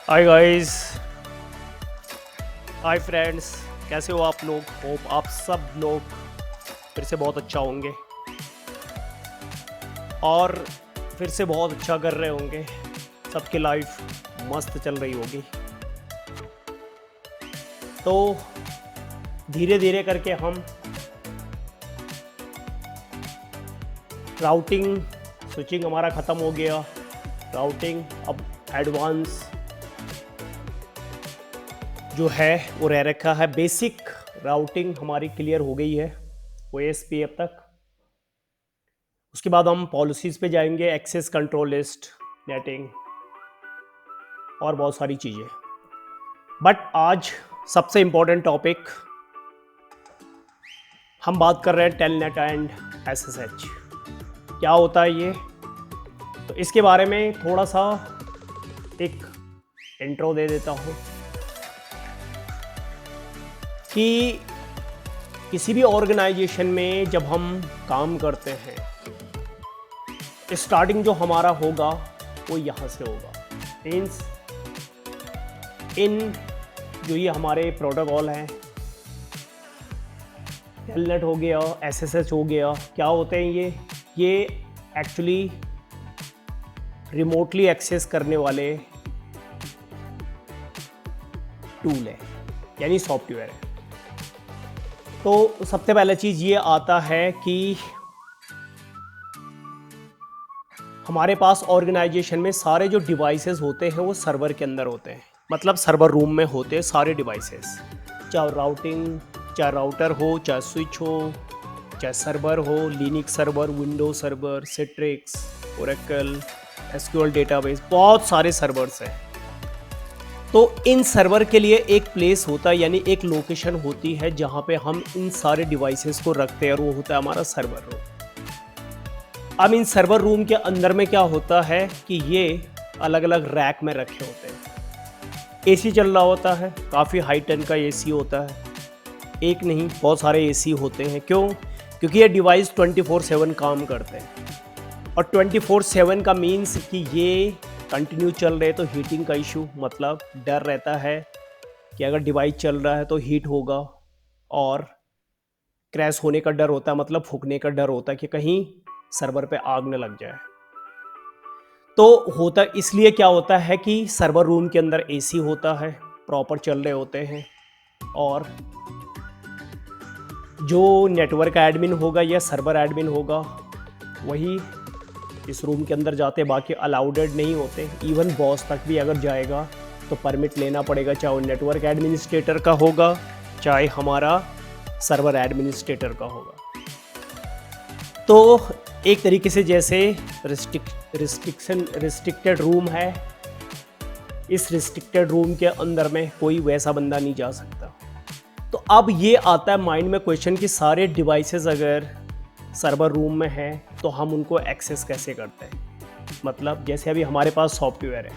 Hi guys, hi friends. कैसे हो आप लोग? होप आप सब लोग फिर से बहुत अच्छा होंगे और फिर से बहुत अच्छा कर रहे होंगे। सबकी लाइफ मस्त चल रही होगी। तो धीरे धीरे करके हम राउटिंग स्विचिंग हमारा ख़त्म हो गया। राउटिंग अब एडवांस जो है वो रह रखा है। बेसिक राउटिंग हमारी क्लियर हो गई है OSP अब तक। उसके बाद हम पॉलिसीज़ पे जाएंगे, एक्सेस कंट्रोल लिस्ट, नेटिंग और बहुत सारी चीज़ें। बट आज सबसे इम्पोर्टेंट टॉपिक हम बात कर रहे हैं टेलनेट एंड SSH। क्या होता है ये? तो इसके बारे में थोड़ा सा एक इंट्रो दे देता हूँ कि किसी भी ऑर्गेनाइजेशन में जब हम काम करते हैं, स्टार्टिंग जो हमारा होगा वो यहाँ से होगा। मीन्स इन जो ये हमारे प्रोटोकॉल हैं, टेलनेट हो गया, SSH हो गया, क्या होते हैं ये एक्चुअली रिमोटली एक्सेस करने वाले टूल है, यानी सॉफ्टवेयर है। तो सबसे पहला चीज़ ये आता है कि हमारे पास ऑर्गेनाइजेशन में सारे जो डिवाइसेस होते हैं वो सर्वर के अंदर होते हैं, मतलब सर्वर रूम में होते हैं सारे डिवाइसेस। चाहे राउटिंग, चाहे राउटर हो, चाहे स्विच हो, चाहे सर्वर हो, Linux server, Windows server, Citrix, Oracle, SQL database, बहुत सारे सर्वर्स हैं। तो इन सर्वर के लिए एक प्लेस होता है, यानी एक लोकेशन होती है जहाँ पे हम इन सारे डिवाइसेस को रखते हैं, और वो होता है हमारा सर्वर रूम। अब इन सर्वर रूम के अंदर में क्या होता है कि ये अलग अलग रैक में रखे होते हैं। AC चल रहा होता है, काफ़ी हाई टन का AC होता है, एक नहीं बहुत सारे AC होते हैं। क्यों? क्योंकि ये डिवाइस 24/7 काम करते हैं, और 24/7 का मीन्स कि ये कंटिन्यू चल रहे, तो हीटिंग का इशू, मतलब डर रहता है कि अगर डिवाइस चल रहा है तो हीट होगा, और क्रैश होने का डर होता है, मतलब फूकने का डर होता है कि कहीं सर्वर पे आग न लग जाए। तो होता इसलिए क्या होता है कि सर्वर रूम के अंदर AC होता है, प्रॉपर चल रहे होते हैं, और जो नेटवर्क एडमिन होगा या सर्वर एडमिन होगा वही इस रूम के अंदर जाते, बाकी अलाउडेड नहीं होते। इवन बॉस तक भी अगर जाएगा तो परमिट लेना पड़ेगा, चाहे वो नेटवर्क एडमिनिस्ट्रेटर का होगा, चाहे हमारा सर्वर एडमिनिस्ट्रेटर का होगा। तो एक तरीके से जैसे रिस्ट्रिक्टेड रूम है, इस रिस्ट्रिक्टेड रूम के अंदर में कोई वैसा बंदा नहीं जा सकता। तो अब ये आता है माइंड में क्वेश्चन कि सारे डिवाइसेस अगर सर्वर रूम में है तो हम उनको एक्सेस कैसे करते हैं? मतलब जैसे अभी हमारे पास सॉफ्टवेयर है,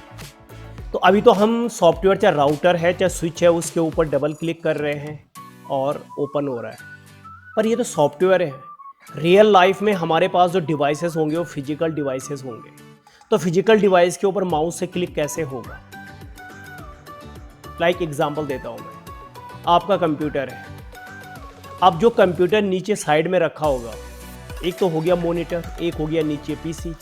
तो अभी तो हम सॉफ्टवेयर, चाहे राउटर है चाहे स्विच है, उसके ऊपर डबल क्लिक कर रहे हैं और ओपन हो रहा है, पर ये तो सॉफ्टवेयर है। रियल लाइफ में हमारे पास जो डिवाइसेस होंगे वो फिजिकल डिवाइसेस होंगे, तो फिजिकल डिवाइस के ऊपर माउस से क्लिक कैसे होगा? लाइक एग्जांपल देता हूँ मैं, आपका कंप्यूटर है। अब जो कंप्यूटर नीचे साइड में रखा होगा, एक तो हो गया मॉनिटर, एक हो गया नीचे PC।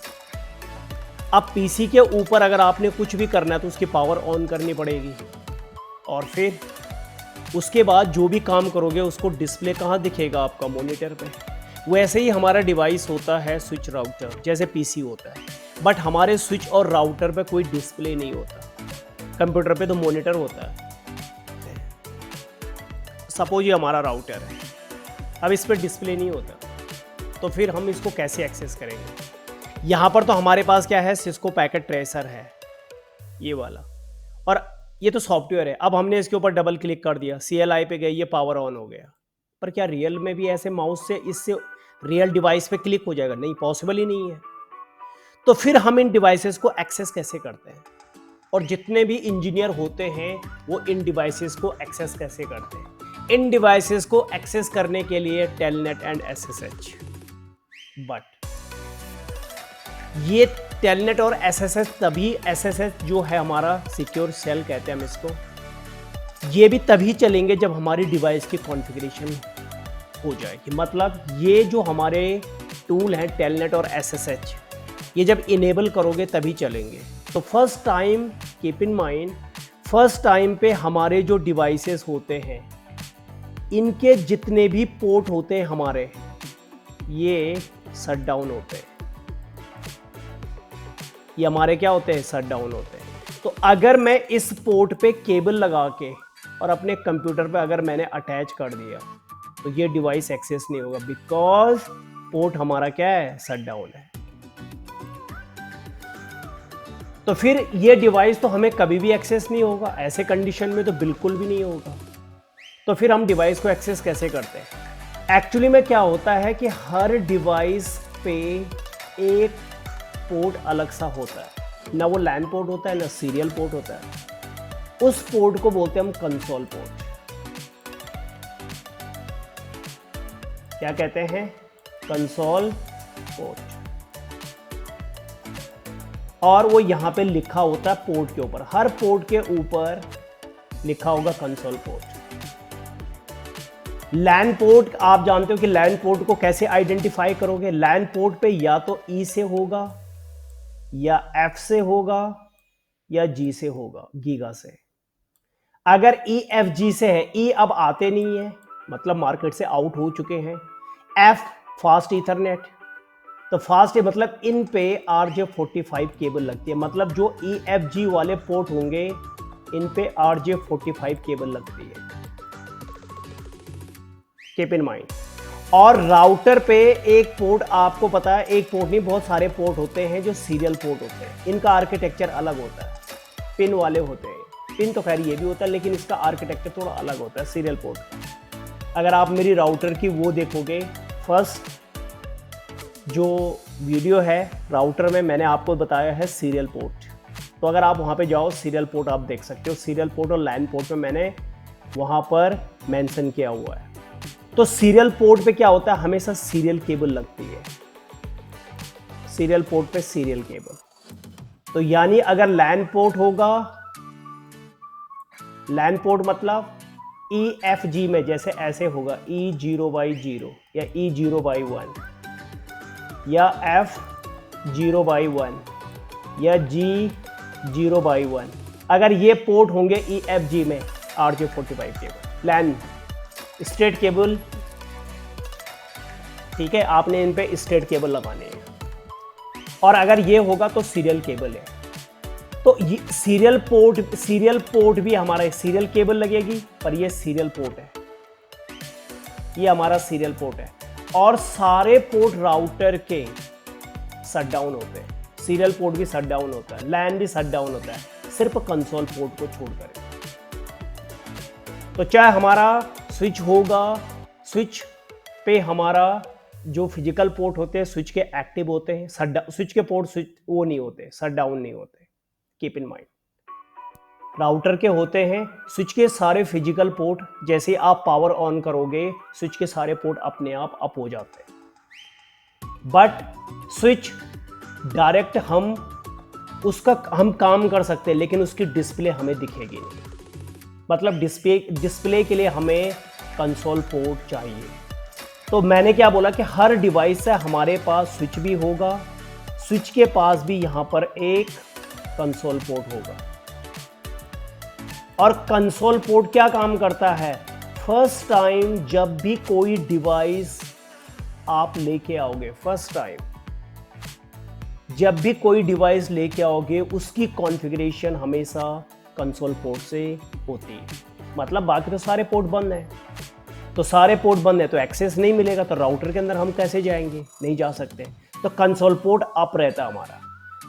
अब PC के ऊपर अगर आपने कुछ भी करना है तो उसकी पावर ऑन करनी पड़ेगी, और फिर उसके बाद जो भी काम करोगे उसको डिस्प्ले कहाँ दिखेगा? आपका मॉनिटर पे। वैसे ही हमारा डिवाइस होता है स्विच राउटर, जैसे PC होता है, बट हमारे स्विच और राउटर पे कोई डिस्प्ले नहीं होता। कंप्यूटर पे तो मॉनिटर होता है। सपोज ये हमारा राउटर है, अब इस पर डिस्प्ले नहीं होता, तो फिर हम इसको कैसे एक्सेस करेंगे? यहाँ पर तो हमारे पास क्या है, सिस्को पैकेट ट्रेसर है ये वाला, और ये तो सॉफ्टवेयर है। अब हमने इसके ऊपर डबल क्लिक कर दिया, CLI पे गई, ये पावर ऑन हो गया। पर क्या रियल में भी ऐसे माउस से इससे रियल डिवाइस पे क्लिक हो जाएगा? नहीं, पॉसिबल ही नहीं है। तो फिर हम इन डिवाइसेस को एक्सेस कैसे करते हैं? और जितने भी इंजीनियर होते हैं वो इन डिवाइसेस को एक्सेस कैसे करते हैं? इन डिवाइसेस को एक्सेस करने के लिए टेलनेट एंड SSH। बट ये टेलनेट और एसएसएच तभी, एसएसएच जो है हमारा सिक्योर शेल कहते हैं हम इसको, ये भी तभी चलेंगे जब हमारी डिवाइस की कॉन्फ़िगरेशन हो जाएगी। मतलब ये जो हमारे टूल हैं टेलनेट और एसएसएच, ये जब इनेबल करोगे तभी चलेंगे। तो first time keep in mind, first time पे हमारे जो डिवाइसेस होते हैं इनके जितने भी पोर्ट होते हैं हमारे, ये शट डाउन होते हैं। ये हमारे क्या होते हैं, शट डाउन होते हैं। तो अगर मैं इस पोर्ट पे केबल लगा के और अपने कंप्यूटर पे अगर मैंने अटैच कर दिया तो ये डिवाइस एक्सेस नहीं होगा, बिकॉज पोर्ट हमारा क्या है, शट डाउन है। तो फिर ये डिवाइस तो हमें कभी भी एक्सेस नहीं होगा, ऐसे कंडीशन में तो बिल्कुल भी नहीं होगा। तो फिर हम डिवाइस को एक्सेस कैसे करते हैं? एक्चुअली में क्या होता है कि हर डिवाइस पे एक पोर्ट अलग सा होता है, ना वो लैन पोर्ट होता है ना सीरियल पोर्ट होता है। उस पोर्ट को बोलते हैं हम कंसोल पोर्ट। क्या कहते हैं? Console port. और वो यहां पे लिखा होता है पोर्ट के ऊपर, हर पोर्ट के ऊपर लिखा होगा कंसोल पोर्ट। लैन पोर्ट, आप जानते हो कि लैन पोर्ट को कैसे आइडेंटिफाई करोगे? लैन पोर्ट पे या तो ई से होगा या एफ से होगा या जी से होगा, गीगा से। अगर ई एफ जी से है, ई अब आते नहीं है, मतलब मार्केट से आउट हो चुके हैं। एफ फास्ट ईथरनेट, तो फास्ट है मतलब इन पे RJ45 केबल लगती है, मतलब जो ई एफ जी वाले पोर्ट होंगे इन पे RJ45 केबल लगती है, कीप इन माइंड। और राउटर पे एक पोर्ट, आपको पता है एक पोर्ट नहीं बहुत सारे पोर्ट होते हैं जो सीरियल पोर्ट होते हैं। इनका आर्किटेक्चर अलग होता है, पिन वाले होते हैं। पिन तो खैर ये भी होता है लेकिन इसका आर्किटेक्चर थोड़ा अलग होता है सीरियल पोर्ट का। अगर आप मेरी राउटर की वो देखोगे, फर्स्ट जो वीडियो है राउटर में मैंने आपको बताया है सीरियल पोर्ट, तो अगर आप वहाँ पे जाओ सीरियल पोर्ट आप देख सकते हो। सीरियल पोर्ट और लैन पोर्ट में मैंने वहाँ पर मेंशन किया हुआ है। तो सीरियल पोर्ट पे क्या होता है, हमेशा सीरियल केबल लगती है, सीरियल पोर्ट पे सीरियल केबल। तो यानी अगर लैन पोर्ट होगा, लैन पोर्ट मतलब EFG में जैसे ऐसे होगा E0/0 या E0/1 या F0/1 या G0/1। अगर ये पोर्ट होंगे EFG में RJ45 केबल, लैन स्ट्रेट केबल, ठीक है, आपने इन पे स्ट्रेट केबल लगाने हैं। और अगर ये होगा तो सीरियल केबल है। तो ये सीरियल पोर्ट भी हमारा सीरियल केबल लगेगी, पर ये सीरियल पोर्ट है, ये हमारा सीरियल पोर्ट है। और सारे पोर्ट राउटर के शट डाउन होते हैं, सीरियल पोर्ट भी शट डाउन होता है, लैन भी शट डाउन होता है, सिर्फ कंसोल पोर्ट को छोड़कर। तो चाहे हमारा स्विच होगा, स्विच पे हमारा जो फिजिकल पोर्ट होते हैं स्विच के एक्टिव होते हैं, स्विच के पोर्ट स्विच वो नहीं होते, शट डाउन नहीं होते, कीप इन माइंड। राउटर के होते हैं स्विच के सारे फिजिकल पोर्ट, जैसे आप पावर ऑन करोगे स्विच के सारे पोर्ट अपने आप अप हो जाते हैं। बट स्विच डायरेक्ट हम काम कर सकते हैं लेकिन उसकी डिस्प्ले हमें दिखेगी नहीं, मतलब डिस्प्ले के लिए हमें कंसोल पोर्ट चाहिए। तो मैंने क्या बोला कि हर डिवाइस से हमारे पास स्विच भी होगा, स्विच के पास भी यहां पर एक कंसोल पोर्ट होगा। और कंसोल पोर्ट क्या काम करता है? फर्स्ट टाइम जब भी कोई डिवाइस आप लेके आओगे, फर्स्ट टाइम जब भी कोई डिवाइस लेके आओगे उसकी कॉन्फ़िगरेशन हमेशा कंसोल पोर्ट से होती है। मतलब बाकी तो सारे पोर्ट बंद हैं, तो सारे पोर्ट बंद है तो एक्सेस नहीं मिलेगा, तो राउटर के अंदर हम कैसे जाएंगे? नहीं जा सकते। तो कंसोल पोर्ट अप रहता है हमारा।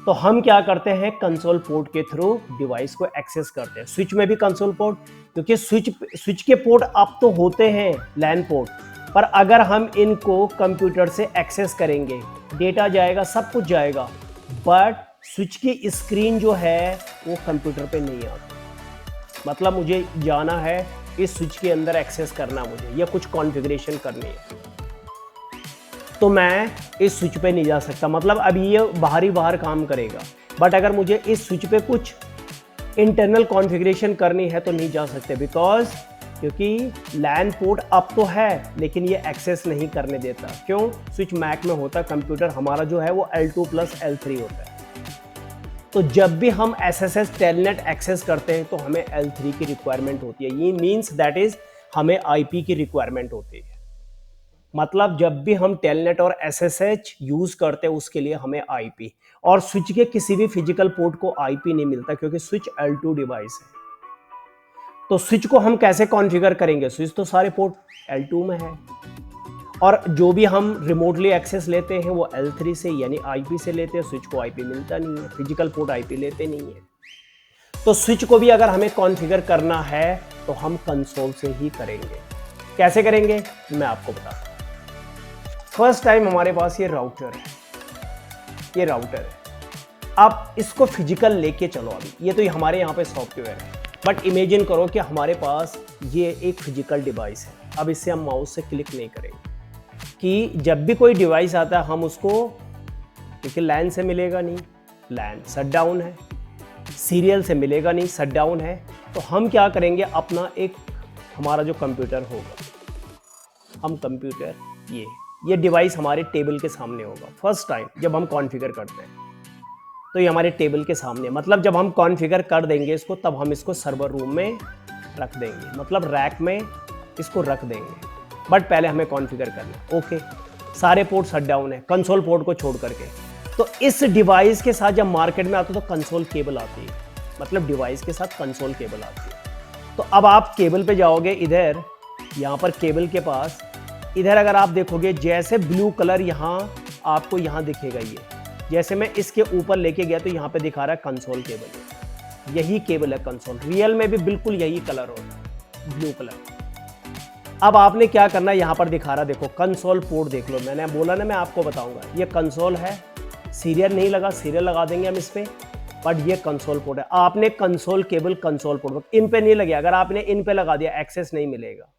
तो हम क्या करते हैं, कंसोल पोर्ट के थ्रू डिवाइस को एक्सेस करते हैं। स्विच में भी कंसोल पोर्ट, क्योंकि स्विच के पोर्ट अप तो होते हैं लैन पोर्ट, पर अगर हम इनको कंप्यूटर से एक्सेस करेंगे डेटा जाएगा, सब कुछ जाएगा, बट स्विच की स्क्रीन जो है वो कंप्यूटर पे नहीं आती। मतलब मुझे जाना है इस स्विच के अंदर एक्सेस करना मुझे, या कुछ कॉन्फ़िगरेशन करनी है। तो मैं इस स्विच पे नहीं जा सकता, मतलब अभी ये बाहर काम करेगा। बट अगर मुझे इस स्विच पे कुछ इंटरनल कॉन्फ़िगरेशन करनी है तो नहीं जा सकते, बिकॉज क्योंकि लैन पोर्ट अप तो है लेकिन ये एक्सेस नहीं करने देता। क्यों? स्विच मैक में होता, कंप्यूटर हमारा जो है वो L2 प्लस L3 होता है। तो जब भी हम SSH टेलनेट एक्सेस करते हैं तो हमें L3 की रिक्वायरमेंट होती है। ये मीन्स दैट इज हमें IP की रिक्वायरमेंट होती है। मतलब जब भी हम टेलनेट और SSH यूज करते हैं उसके लिए हमें IP, और स्विच के किसी भी फिजिकल पोर्ट को IP नहीं मिलता क्योंकि स्विच L2 डिवाइस है। तो स्विच को हम कैसे कॉन्फ़िगर करेंगे? स्विच तो सारे पोर्ट L2 में है, और जो भी हम रिमोटली एक्सेस लेते हैं वो L3 से यानी IP से लेते हैं। स्विच को IP मिलता नहीं है, फिजिकल पोर्ट IP लेते नहीं है। तो स्विच को भी अगर हमें कॉन्फ़िगर करना है तो हम कंसोल से ही करेंगे। कैसे करेंगे मैं आपको बताता हूं। फर्स्ट टाइम हमारे पास ये राउटर है, ये राउटर है। आप इसको फिजिकल लेके चलो। अभी ये तो हमारे यहाँ पे सॉफ्टवेयर है, बट इमेजिन करो कि हमारे पास ये एक फिजिकल डिवाइस है। अब इससे हम माउस से क्लिक नहीं करेंगे कि जब भी कोई डिवाइस आता है हम उसको, क्योंकि लैन से मिलेगा नहीं, लैन शट डाउन है, सीरियल से मिलेगा नहीं, शट डाउन है। तो हम क्या करेंगे, अपना एक हमारा जो कंप्यूटर होगा, हम कंप्यूटर ये डिवाइस हमारे टेबल के सामने होगा। फर्स्ट टाइम जब हम कॉन्फ़िगर करते हैं तो ये हमारे टेबल के सामने, मतलब जब हम कॉन्फ़िगर कर देंगे इसको तब हम इसको सर्वर रूम में रख देंगे, मतलब रैक में इसको रख देंगे। बट पहले हमें कॉन्फ़िगर करना है। ओके, सारे पोर्ट शट डाउन है कंसोल पोर्ट को छोड़ करके। तो इस डिवाइस के साथ जब मार्केट में आता है तो कंसोल केबल आती है, मतलब डिवाइस के साथ कंसोल केबल आती है। तो अब आप केबल पे जाओगे, इधर यहाँ पर केबल के पास, इधर अगर आप देखोगे जैसे ब्लू कलर यहाँ आपको यहाँ दिखेगा, ये जैसे मैं इसके ऊपर लेके गया तो यहाँ पे दिखा रहा है कंसोल केबल। यही केबल है कंसोल, रियल में भी बिल्कुल यही कलर होता है, ब्लू कलर। अब आपने क्या करना है, यहाँ पर दिखा रहा देखो कंसोल पोर्ट, देख लो, मैंने बोला ना मैं आपको बताऊंगा। ये कंसोल है, सीरियल नहीं लगा, सीरियल लगा देंगे हम इस पे, बट ये कंसोल पोर्ट है। आपने console cable console port in पे नहीं लगे, अगर आपने इन पे लगा दिया एक्सेस नहीं मिलेगा,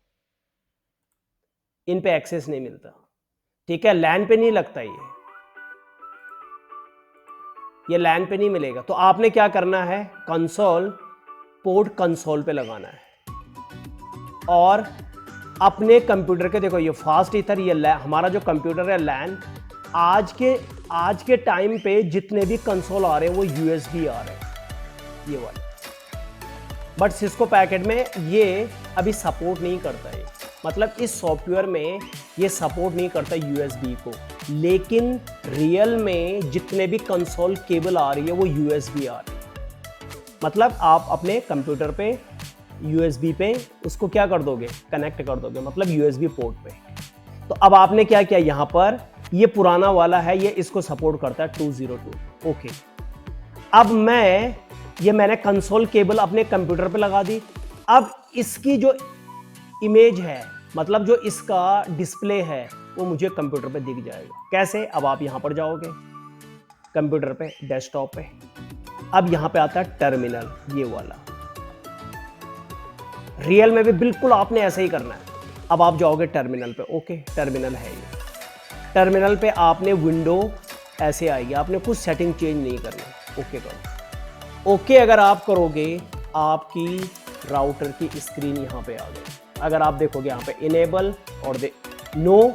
इन पे एक्सेस नहीं मिलता। ठीक है, लैन पे नहीं लगता, ये लैन पे नहीं मिलेगा। तो आपने क्या करना है, कंसोल पोर्ट कंसोल पे लगाना है, और अपने कंप्यूटर के, देखो ये फास्ट ईथर, ये हमारा जो कंप्यूटर है लैन, आज के टाइम पे जितने भी कंसोल आ रहे हैं वो USB आ रहे हैं, ये वाले। बट सिस्को पैकेट में ये अभी सपोर्ट नहीं करता है, मतलब इस सॉफ्टवेयर में ये सपोर्ट नहीं करता USB को। लेकिन रियल में जितने भी कंसोल केबल आ रही है वो USB आ रही है। मतलब आप अपने कंप्यूटर पे USB पे उसको क्या कर दोगे, कनेक्ट कर दोगे, मतलब USB पोर्ट पे। तो अब आपने क्या किया, यहाँ पर ये पुराना वाला है, ये इसको सपोर्ट करता है 202। ओके, अब मैंने कंसोल केबल अपने कंप्यूटर पे लगा दी। अब इसकी जो इमेज है, मतलब जो इसका डिस्प्ले है, वो मुझे कंप्यूटर पे दिख जाएगा। कैसे? अब आप यहां पर जाओगे कंप्यूटर पे, डेस्कटॉप पे, अब यहां पे आता है टर्मिनल, ये वाला। रियल में भी बिल्कुल आपने ऐसे ही करना है। अब आप जाओगे टर्मिनल पे, ओके टर्मिनल है ये। टर्मिनल पे आपने विंडो ऐसे आएगी, आपने कुछ सेटिंग चेंज नहीं करनी, ओके करो। ओके अगर आप करोगे, आपकी राउटर की स्क्रीन यहाँ पे आ गई। अगर आप देखोगे यहाँ पे इनेबल और नो,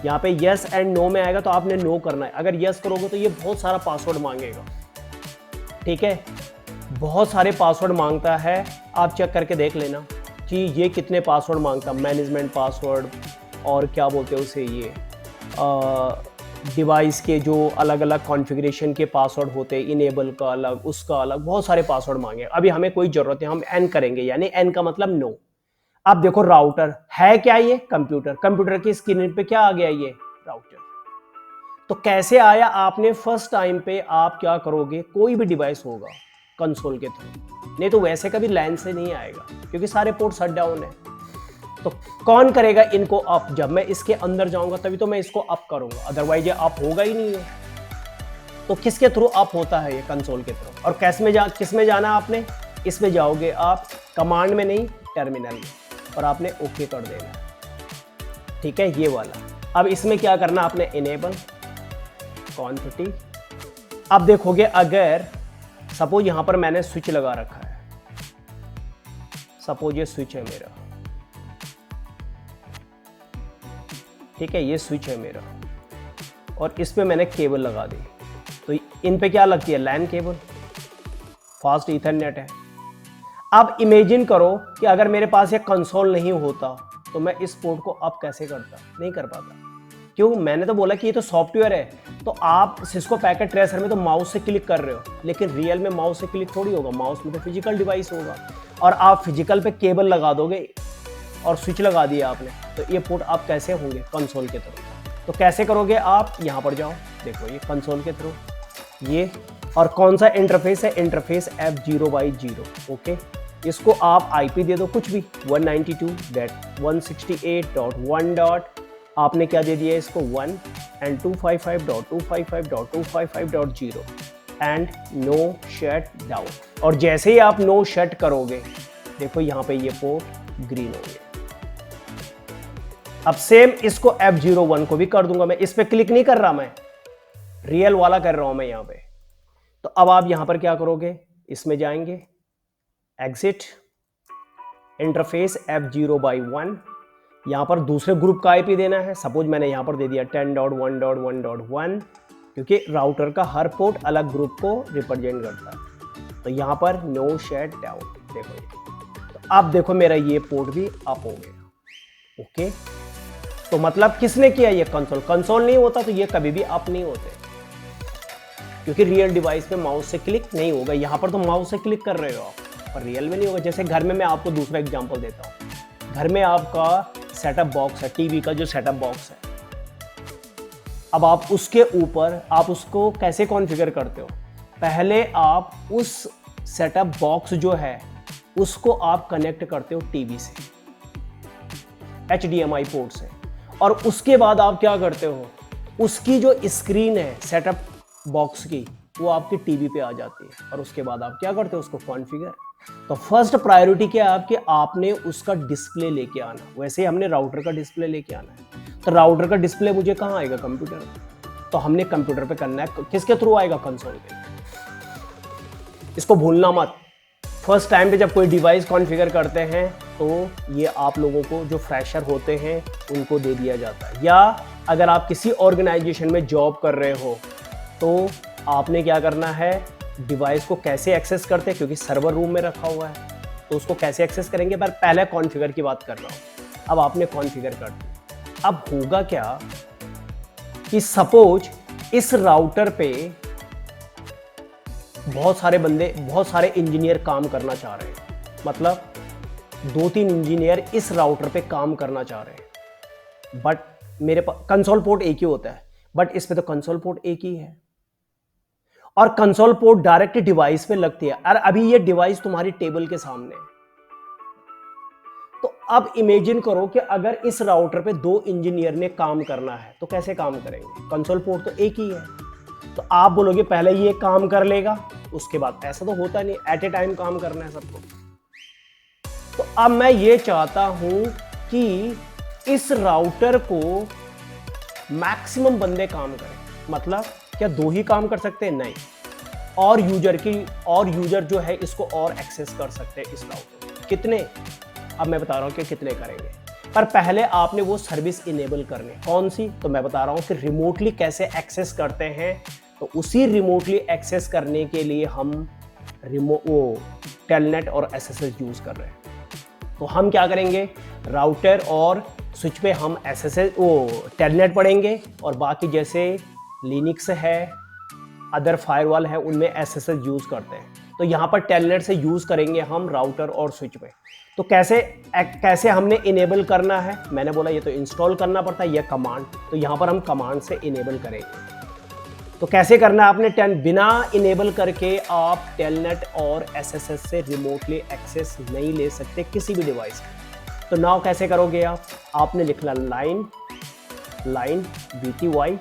यहाँ पे यस एंड नो में आएगा तो आपने नो करना है। अगर यस करोगे तो ये बहुत सारा पासवर्ड मांगेगा, ठीक है, बहुत सारे पासवर्ड मांगता है। आप चेक करके देख लेना कि ये कितने पासवर्ड मांगता है, मैनेजमेंट पासवर्ड और क्या बोलते हैं उसे, ये डिवाइस के जो अलग अलग कॉन्फ़िगरेशन के पासवर्ड होते हैं, इनेबल का अलग, उसका अलग, बहुत सारे पासवर्ड मांगे। अभी हमें कोई ज़रूरत है, हम एन करेंगे, यानी एन का मतलब नो। अब देखो राउटर है क्या, ये कंप्यूटर की स्क्रीन पे क्या आ गया, ये राउटर। तो कैसे आया, आपने फर्स्ट टाइम पे आप क्या करोगे, कोई भी डिवाइस होगा कंसोल के थ्रू, नहीं तो वैसे कभी लैन से नहीं आएगा क्योंकि सारे पोर्ट शट डाउन है। तो कौन करेगा इनको अप, जब मैं इसके अंदर जाऊंगा तभी तो मैं इसको अप करूंगा, अदरवाइज ये अप होगा ही नहीं है। तो किसके थ्रू अप होता है, ये कंसोल के थ्रू। और किस में जाना आपने, इसमें जाओगे आप, कमांड में नहीं टर्मिनल में, और आपने ओके कर देना, ठीक है, ये वाला। अब इसमें क्या करना आपने, इनेबल क्वांटिटी। अब देखोगे अगर सपोज यहां पर मैंने स्विच लगा रखा है, सपोज ये स्विच है मेरा, ठीक है, ये स्विच है मेरा और इस पे मैंने केबल लगा दी, तो इन पे क्या लगती है, लैन केबल, फास्ट ईथरनेट है। अब इमेजिन करो कि अगर मेरे पास ये कंसोल नहीं होता तो मैं इस पोर्ट को अप कैसे करता, नहीं कर पाता। क्यों, मैंने तो बोला कि ये तो सॉफ्टवेयर है, तो आप सिस्को पैकेट ट्रेसर में तो माउस से क्लिक कर रहे हो, लेकिन रियल में माउस से क्लिक थोड़ी होगा, माउस में तो फिजिकल डिवाइस होगा, और आप फिजिकल पे केबल लगा दोगे और स्विच लगा दिया आपने, तो ये पोर्ट आप कैसे होंगे, कंसोल के थ्रू। तो कैसे करोगे आप, यहाँ पर जाओ, देखो ये कंसोल के थ्रू ये, और कौन सा इंटरफेस है, इंटरफेस F0/0, ओके। इसको आप आईपी दे दो कुछ भी, 192.168.1. आपने क्या दे दिया इसको 1 and 255.255.255.0 and no shut down. और जैसे ही आप नो शट करोगे, देखो यहाँ पे ये पोर्ट ग्रीन हो गया। अब सेम इसको F01 को भी कर दूंगा, मैं इस पे क्लिक नहीं कर रहा, मैं रियल वाला कर रहा हूं मैं यहाँ पे। तो अब आप यहां पर क्या करोगे, इसमें जाएंगे, एग्जिट, इंटरफेस F0/1, यहां पर दूसरे ग्रुप का आईपी देना है। सपोज मैंने यहां पर दे दिया 10.1.1.1, क्योंकि राउटर का हर पोर्ट अलग ग्रुप को रिप्रेजेंट करता है। तो यहां पर नो शट डाउन, देखो ये, तो अब देखो मेरा ये पोर्ट भी अप हो गया, ओके। तो मतलब किसने किया, ये कंसोल नहीं होता तो ये कभी भी अप नहीं होते, क्योंकि रियल डिवाइस पे माउस से क्लिक नहीं होगा। यहां पर तो माउस से क्लिक कर रहे हो आप, पर रियल में नहीं होगा। जैसे घर में मैं आपको दूसरा एग्जांपल देता हूं, घर में आपका सेटअप बॉक्स है, टीवी का जो सेटअप बॉक्स है, अब आप उसके ऊपर आप उसको कैसे कॉन्फ़िगर करते हो, पहले आप उस सेटअप बॉक्स जो है उसको आप कनेक्ट करते हो टीवी से, HDMI पोर्ट से, और उसके बाद आप क्या करते हो, उसकी जो स्क्रीन है सेटअप बॉक्स की, वो आपकी टीवी पे आ जाती है, और उसके बाद आप क्या करते हो, उसको कॉन्फ़िगर। तो फर्स्ट प्रायोरिटी क्या है आपके, आपने उसका डिस्प्ले लेके आना। वैसे ही हमने राउटर का डिस्प्ले लेके आना है, तो राउटर का डिस्प्ले मुझे कहाँ आएगा, कंप्यूटर, तो हमने कंप्यूटर पे करना है, किसके थ्रू आएगा, कंसोल पे। इसको भूलना मत, फर्स्ट टाइम पे जब कोई डिवाइस कॉन्फ़िगर करते हैं तो ये आप लोगों को जो फ्रेशर होते हैं उनको दे दिया जाता है, या अगर आप किसी ऑर्गेनाइजेशन में जॉब कर रहे हो तो आपने क्या करना है, डिवाइस को कैसे एक्सेस करते हैं, क्योंकि सर्वर रूम में रखा हुआ है तो उसको कैसे एक्सेस करेंगे, पर पहले कॉन्फ़िगर की बात कर रहा हूँ। अब आपने कॉन्फ़िगर कर दिया, अब होगा क्या कि सपोज इस राउटर पे बहुत सारे बंदे, बहुत सारे इंजीनियर काम करना चाह रहे हैं, मतलब 2-3 इंजीनियर इस राउटर पे काम करना चाह रहे हैं, बट मेरे पास कंसोल पोर्ट एक ही होता है, बट इस पे तो कंसोल पोर्ट एक ही है, और कंसोल पोर्ट डायरेक्ट डिवाइस पे लगती है। और अभी ये डिवाइस तुम्हारी टेबल के सामने है, तो अब इमेजिन करो कि अगर इस राउटर पे 2 इंजीनियर ने काम करना है तो कैसे काम करेंगे, कंसोल पोर्ट तो एक ही है। तो आप बोलोगे पहले ये काम कर लेगा, उसके बाद, ऐसा तो होता नहीं, एट ए टाइम काम करना है सबको। तो अब मैं ये चाहता हूं कि इस राउटर को मैक्सिमम बंदे काम करें, मतलब क्या 2 ही काम कर सकते हैं, नहीं, और यूजर जो है इसको और एक्सेस कर सकते हैं इस राउटर। कितने, अब मैं बता रहा हूं कि कितने करेंगे, पर पहले आपने वो सर्विस इनेबल करनी। कौन सी, तो मैं बता रहा हूं कि रिमोटली कैसे एक्सेस करते हैं। तो उसी रिमोटली एक्सेस करने के लिए हम टेलनेट और SSH यूज कर रहे हैं। तो हम क्या करेंगे, राउटर और स्विच पे हम टेलनेट पढ़ेंगे, और बाकी जैसे लिनक्स है, अदर फायरवॉल है, उनमें SSH यूज करते हैं। तो यहाँ पर टेलनेट से यूज करेंगे हम राउटर और स्विच पे। तो कैसे हमने इनेबल करना है, मैंने बोला ये तो इंस्टॉल करना पड़ता है, ये कमांड, तो यहाँ पर हम कमांड से इनेबल करेंगे। तो कैसे करना है आपने, बिना इनेबल करके आप टेलनेट और SSH से रिमोटली एक्सेस नहीं ले सकते किसी भी डिवाइस पे। तो नाउ कैसे करोगे आपने लिखना लाइन BTY,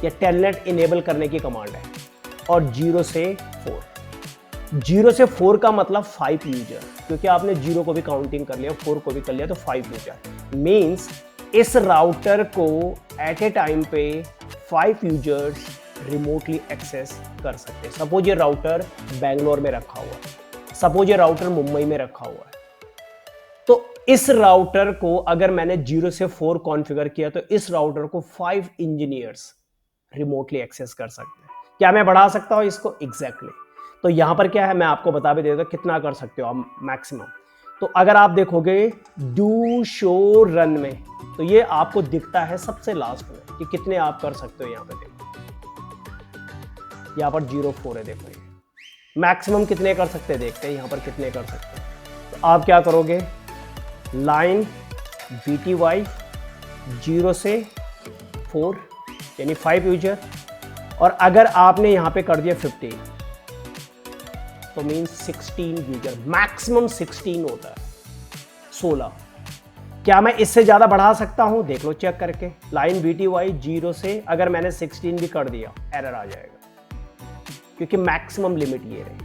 या टेलनेट इनेबल करने की कमांड है, और 0 से 4 का मतलब 5 यूजर, क्योंकि आपने 0 को भी काउंटिंग कर लिया, 4 को भी कर लिया, तो 5 यूजर मीन्स इस राउटर को एट ए टाइम पे 5 यूजर्स रिमोटली एक्सेस कर सकते हैं। सपोज ये राउटर बेंगलोर में रखा हुआ है, सपोज ये राउटर मुंबई में रखा हुआ है, तो इस राउटर को अगर मैंने 0 से 4 कॉन्फ़िगर किया तो इस राउटर को 5 इंजीनियर्स रिमोटली एक्सेस कर सकते हैं। क्या मैं बढ़ा सकता हूं इसको? एग्जैक्टली। तो यहां पर क्या है, मैं आपको बता भी देता हूं कितना कर सकते हो आप मैक्सिमम। तो अगर आप देखोगे डू शो रन में, तो ये आपको दिखता है सबसे लास्ट में कि कितने आप कर सकते हो। यहां पे देखो, यहां पर 0.4 है, देखो ये मैक्सिमम कितने कर सकते हैं, देखते हैं यहां पर कितने कर सकते हैं। तो आप क्या करोगे, लाइन BTY 0 से 4 यानी 5 यूजर, और अगर आपने यहां पे कर दिया 50 तो मीन्स 16 यूजर, मैक्सिमम 16 होता है, 16। क्या मैं इससे ज्यादा बढ़ा सकता हूं? देख लो चेक करके, लाइन BTY 0 से अगर मैंने 16 भी कर दिया एरर आ जाएगा, क्योंकि मैक्सिमम लिमिट ये रही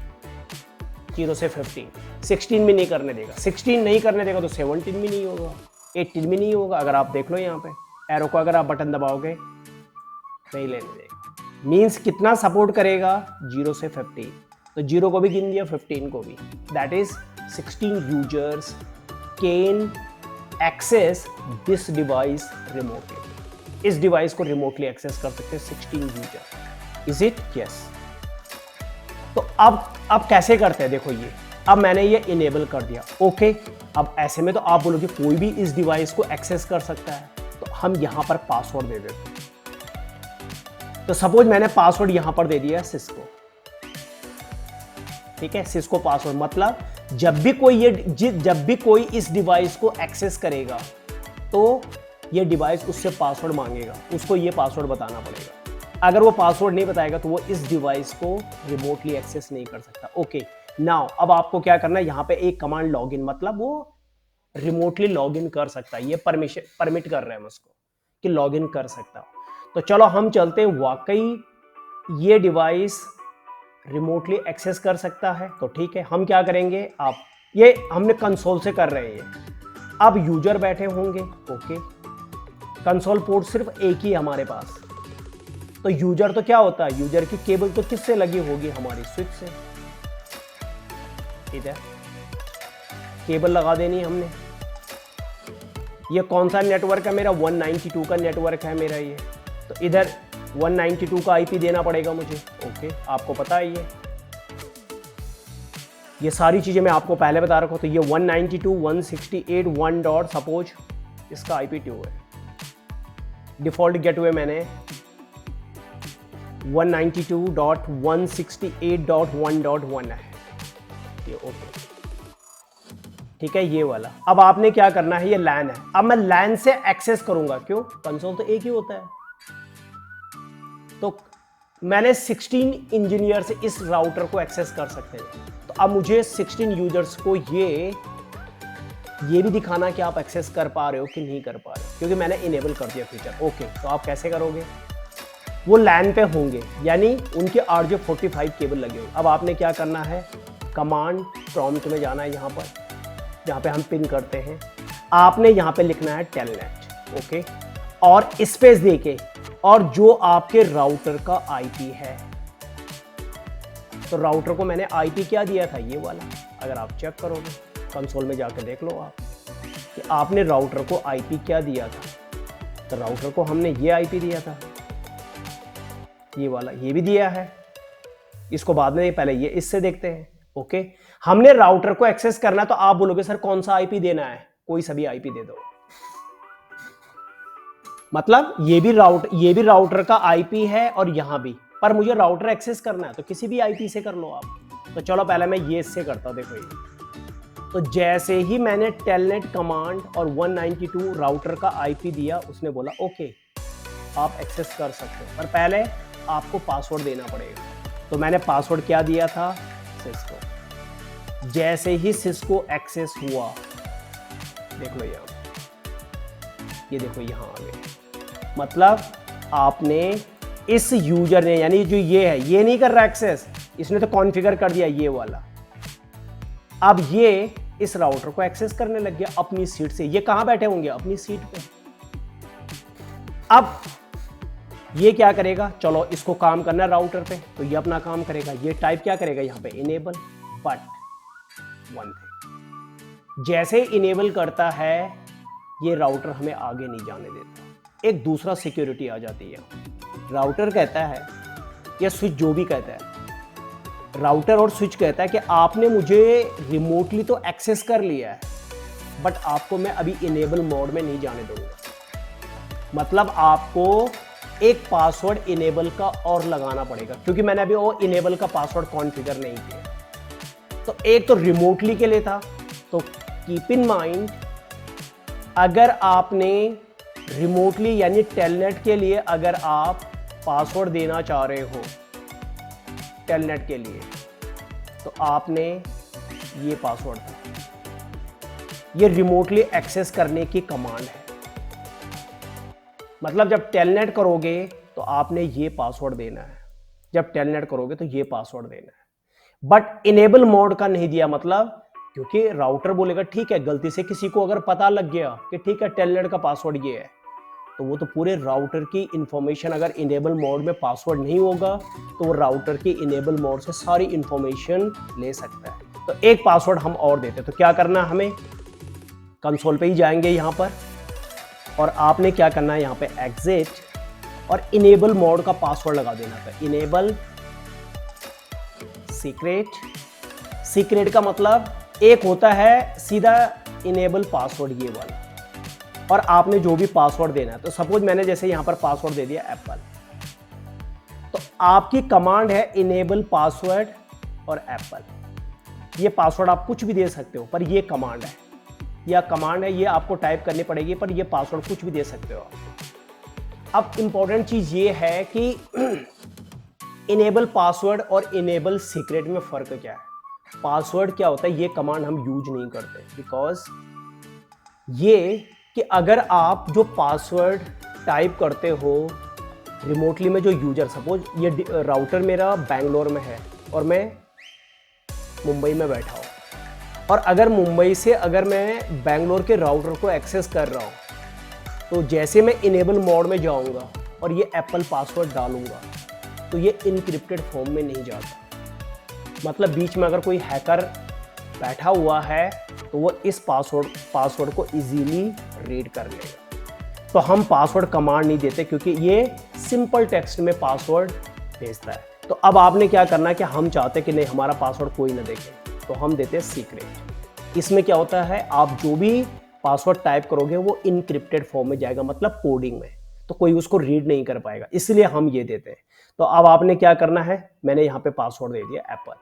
0 से 15। 16 भी नहीं करने देगा, 16 नहीं करने देगा तो 17 भी नहीं होगा, 18 भी नहीं होगा। अगर आप देख लो यहाँ पे एरो को, अगर आप बटन दबाओगे नहीं लेने देगा। मीन्स कितना सपोर्ट करेगा? 0 से 15। तो 0 को भी गिन दिया, 15 को भी, that is 16 users can access this device remotely. इस डिवाइस को रिमोटली एक्सेस कर सकते हैं 16 यूजर। Is it? यस। तो अब कैसे करते हैं, देखो ये अब मैंने ये इनेबल कर दिया, ओके। अब ऐसे में तो आप बोलोगे कोई भी इस डिवाइस को एक्सेस कर सकता है, तो हम यहां पर पासवर्ड दे देते हैं। तो सपोज मैंने पासवर्ड यहां पर दे दिया सिस्को, ठीक है, सिस्को पासवर्ड। मतलब जब भी कोई इस डिवाइस को एक्सेस करेगा तो ये डिवाइस उससे पासवर्ड मांगेगा, उसको ये पासवर्ड बताना पड़ेगा। अगर वो पासवर्ड नहीं बताएगा तो वो इस डिवाइस को रिमोटली एक्सेस नहीं कर सकता। ओके, नाउ अब आपको क्या करना है, यहां पे एक कमांड लॉगिन, मतलब वो रिमोटली लॉगिन कर सकता है, ये परमिट कर रहे हैं हम उसको कि लॉगिन कर सकता है। तो चलो हम चलते हैं, वाकई ये डिवाइस रिमोटली एक्सेस कर सकता है, तो ठीक है, हम क्या करेंगे, आप ये हमने कंसोल से कर रहे हैं। अब यूजर बैठे होंगे, ओके, कंसोल पोर्ट सिर्फ एक ही हमारे पास, तो यूजर तो क्या होता है, यूजर की केबल तो किससे लगी होगी, हमारी स्विच से, ठीक है, केबल लगा देनी है हमने। ये कौन सा नेटवर्क है मेरा, 192 का नेटवर्क है मेरा ये, तो इधर 192 का आईपी देना पड़ेगा मुझे, ओके, आपको पता है ये सारी चीजें मैं आपको पहले बता रखा हूं। तो ये 192.168.1 डॉट सपोज इसका IP2 है, डिफॉल्ट गेटवे मैंने 192.168.1.1 है ये, ओके, ठीक है, ये वाला। अब आपने क्या करना है, ये लैन है, अब मैं लैन से एक्सेस करूंगा, क्यों, कंसोल तो एक ही होता है। तो मैंने 16 इंजीनियर्स इस राउटर को एक्सेस कर सकते हैं, तो अब मुझे 16 यूजर्स को ये भी दिखाना कि आप एक्सेस कर पा रहे हो कि नहीं कर पा रहे हो, क्योंकि मैंने इनेबल कर दिया फीचर। ओके, तो आप कैसे करोगे, वो लैन पे होंगे, यानी उनके RJ45 केबल लगे हुए। अब आपने क्या करना है, कमांड प्रॉम्प्ट में जाना है, यहाँ पर जहाँ पे हम पिन करते हैं, आपने यहाँ पे लिखना है टेलनेट, ओके, और स्पेस देके, और जो आपके राउटर का आईपी है, तो राउटर को मैंने आईपी क्या दिया था, ये वाला। अगर आप चेक करोगे कंसोल में जाकर देख लो आप कि आपने राउटर को आईपी क्या दिया था, तो राउटर को हमने ये आईपी दिया था, ये वाला, ये भी दिया है, इसको बाद में, पहले ये इससे देखते हैं। ओके, हमने राउटर को एक्सेस करना, तो आप बोलोगे सर कौन सा आईपी देना है, कोई सभी आईपी दे दो, मतलब ये भी राउटर का आईपी है और यहां भी, पर मुझे राउटर एक्सेस करना है तो किसी भी आईपी से कर लो आप। तो चलो पहले मैं ये इससे करता हूं, देखो ये, तो जैसे ही मैंने टेलनेट कमांड और 192 राउटर का आईपी दिया, उसने बोला ओके आप एक्सेस कर सकते हो, पर पहले आपको पासवर्ड देना पड़ेगा। तो मैंने पासवर्ड क्या दिया था, सिस्को। जैसे ही सिस्को एक्सेस हुआ, देख लो यहाँ, ये देखो यहाँ आ गए, मतलब आपने इस यूजर ने, यानी जो ये है, ये नहीं कर रहा एक्सेस, इसने तो कॉन्फ़िगर कर दिया ये वाला, अब ये इस राउटर को एक्सेस करने लग गया अपनी सीट से। ये कहां बैठे होंगे, अपनी सीट पे, अब ये क्या करेगा, चलो इसको काम करना है राउटर पे, तो ये अपना काम करेगा, ये टाइप क्या करेगा यहाँ पे इनेबल। बट वन थिंग, जैसे इनेबल करता है ये राउटर हमें आगे नहीं जाने देता, एक दूसरा सिक्योरिटी आ जाती है। राउटर कहता है या स्विच जो भी कहता है, राउटर और स्विच कहता है कि आपने मुझे रिमोटली तो एक्सेस कर लिया है, बट आपको मैं अभी इनेबल मोड में नहीं जाने दूंगा। मतलब आपको एक पासवर्ड इनेबल का और लगाना पड़ेगा, क्योंकि मैंने अभी वो इनेबल का पासवर्ड कॉन्फ़िगर नहीं किया। तो एक तो रिमोटली के लिए था, तो कीप इन माइंड, अगर आपने रिमोटली यानी टेलनेट के लिए अगर आप पासवर्ड देना चाह रहे हो टेलनेट के लिए, तो आपने ये पासवर्ड था, ये रिमोटली एक्सेस करने की कमांड है। मतलब जब टेलनेट करोगे तो आपने ये पासवर्ड देना है, जब टेलनेट करोगे तो ये पासवर्ड देना है, बट इनेबल मोड का नहीं दिया। मतलब क्योंकि राउटर बोलेगा ठीक है, गलती से किसी को अगर पता लग गया कि ठीक है टेलनेट का पासवर्ड ये है, तो वो तो पूरे राउटर की इंफॉर्मेशन, अगर इनेबल मोड में पासवर्ड नहीं होगा तो वो राउटर की इनेबल मोड से सारी इंफॉर्मेशन ले सकता है। तो एक पासवर्ड हम और देते, तो क्या करना है, हमें कंसोल पे ही जाएंगे यहाँ पर, और आपने क्या करना है यहाँ पे एग्जिट और इनेबल मोड का पासवर्ड लगा देना था, इनेबल सीक्रेट। सीक्रेट का मतलब एक होता है सीधा इनेबल पासवर्ड ये वाला, और आपने जो भी पासवर्ड देना है, तो सपोज मैंने जैसे यहाँ पर पासवर्ड दे दिया एप्पल, तो आपकी कमांड है इनेबल पासवर्ड और एप्पल। ये पासवर्ड आप कुछ भी दे सकते हो, पर ये कमांड है, या कमांड है, ये आपको टाइप करनी पड़ेगी, पर ये पासवर्ड कुछ भी दे सकते हो आप। अब इंपॉर्टेंट चीज ये है कि इनेबल पासवर्ड और इनेबल सीक्रेट में फर्क क्या है। पासवर्ड क्या होता है, ये कमांड हम यूज नहीं करते, बिकॉज ये कि अगर आप जो पासवर्ड टाइप करते हो रिमोटली में, जो यूजर, सपोज ये राउटर मेरा बैंगलोर में है और मैं मुंबई में बैठा हूँ, और अगर मुंबई से अगर मैं बैंगलोर के राउटर को एक्सेस कर रहा हूँ, तो जैसे मैं इनेबल मोड में जाऊँगा और ये एप्पल पासवर्ड डालूंगा, तो ये इनक्रिप्टेड फॉर्म में नहीं जाता। मतलब बीच में अगर कोई हैकर बैठा हुआ है तो वो इस पासवर्ड को इजीली रीड कर लेगा। तो हम पासवर्ड कमांड नहीं देते, क्योंकि ये सिंपल टेक्स्ट में पासवर्ड भेजता है। तो अब आपने क्या करना है कि हम चाहते हैं कि नहीं हमारा पासवर्ड कोई ना देखे, तो हम देते हैं सीक्रेट। इसमें क्या होता है, आप जो भी पासवर्ड टाइप करोगे वो इनक्रिप्टेड फॉर्म में जाएगा, मतलब कोडिंग में, तो कोई उसको रीड नहीं कर पाएगा, इसलिए हम ये देते हैं। तो अब आपने क्या करना है, मैंने यहाँ पे पासवर्ड दे दिया एप्पल,